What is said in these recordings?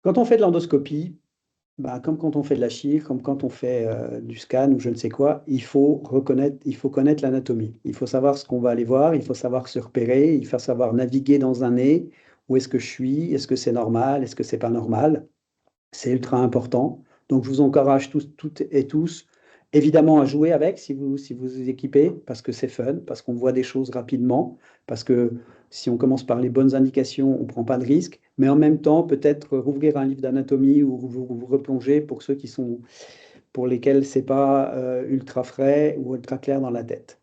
Quand on fait de l'endoscopie, bah, comme quand on fait de la chire, comme quand on fait du scan ou je ne sais quoi, il faut connaître l'anatomie. Il faut savoir ce qu'on va aller voir, il faut savoir se repérer, il faut savoir naviguer dans un nez. Où est-ce que je suis? Est-ce que c'est normal? Est-ce que c'est pas normal? C'est ultra important. Donc, je vous encourage toutes et tous, évidemment, à jouer avec si vous vous équipez, parce que c'est fun, parce qu'on voit des choses rapidement, parce que si on commence par les bonnes indications, on ne prend pas de risque, mais en même temps, peut-être rouvrir un livre d'anatomie ou vous replonger pour ceux pour lesquels c'est pas ultra frais ou ultra clair dans la tête.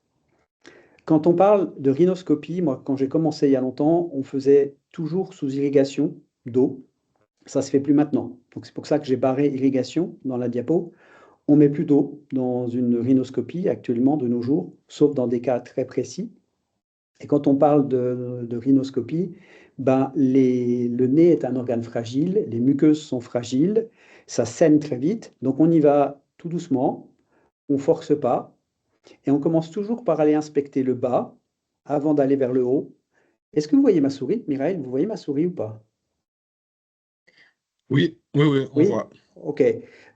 Quand on parle de rhinoscopie, moi, quand j'ai commencé il y a longtemps, on faisait toujours sous irrigation d'eau. Ça se fait plus maintenant. Donc c'est pour ça que j'ai barré irrigation dans la diapo. On met plus d'eau dans une rhinoscopie actuellement de nos jours, sauf dans des cas très précis. Et quand on parle de rhinoscopie, ben le nez est un organe fragile, les muqueuses sont fragiles, ça saigne très vite, donc on y va tout doucement, on force pas, et on commence toujours par aller inspecter le bas avant d'aller vers le haut. Est-ce que vous voyez ma souris, Mireille? Vous voyez ma souris ou pas? Oui, oui, oui, on Oui? voit. Ok.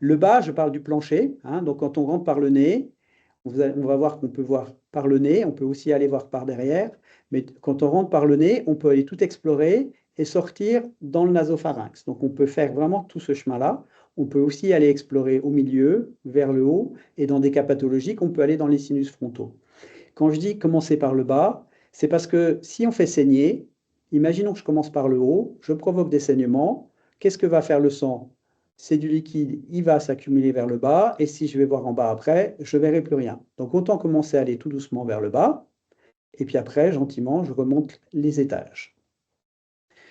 Le bas, je parle du plancher, hein. Donc quand on rentre par le nez, on va voir qu'on peut voir par le nez, on peut aussi aller voir par derrière, mais quand on rentre par le nez, on peut aller tout explorer et sortir dans le nasopharynx. Donc on peut faire vraiment tout ce chemin-là. On peut aussi aller explorer au milieu, vers le haut, et dans des cas pathologiques, on peut aller dans les sinus frontaux. Quand je dis commencer par le bas, c'est parce que si on fait saigner, imaginons que je commence par le haut, je provoque des saignements, qu'est-ce que va faire le sang? C'est du liquide, il va s'accumuler vers le bas, et si je vais voir en bas après, je ne verrai plus rien. Donc autant commencer à aller tout doucement vers le bas, et puis après, gentiment, je remonte les étages.